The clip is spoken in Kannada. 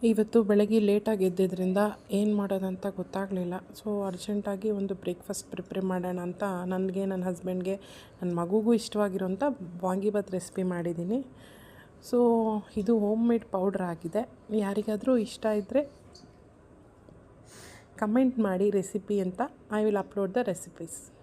ಇವತ್ತು ಬೆಳಗ್ಗೆ ಲೇಟಾಗಿ ಎದ್ದಿದ್ದರಿಂದ ಏನು ಮಾಡೋದಂತ ಗೊತ್ತಾಗಲಿಲ್ಲ. ಸೊ ಅರ್ಜೆಂಟಾಗಿ ಒಂದು ಬ್ರೇಕ್ಫಾಸ್ಟ್ ಪ್ರಿಪೇರ್ ಮಾಡೋಣ ಅಂತ ನನಗೆ, ನನ್ನ ಹಸ್ಬೆಂಡ್ಗೆ, ನನ್ನ ಮಗುಗೂ ಇಷ್ಟವಾಗಿರೋಂಥ ವಾಂಗಿಬಾತ್ ರೆಸಿಪಿ ಮಾಡಿದ್ದೀನಿ. ಸೊ ಇದು ಹೋಮ್ ಮೇಡ್ ಪೌಡ್ರ್ ಆಗಿದೆ. ಯಾರಿಗಾದರೂ ಇಷ್ಟ ಇದ್ದರೆ ಕಮೆಂಟ್ ಮಾಡಿ ರೆಸಿಪಿ ಅಂತ. I will upload the recipes.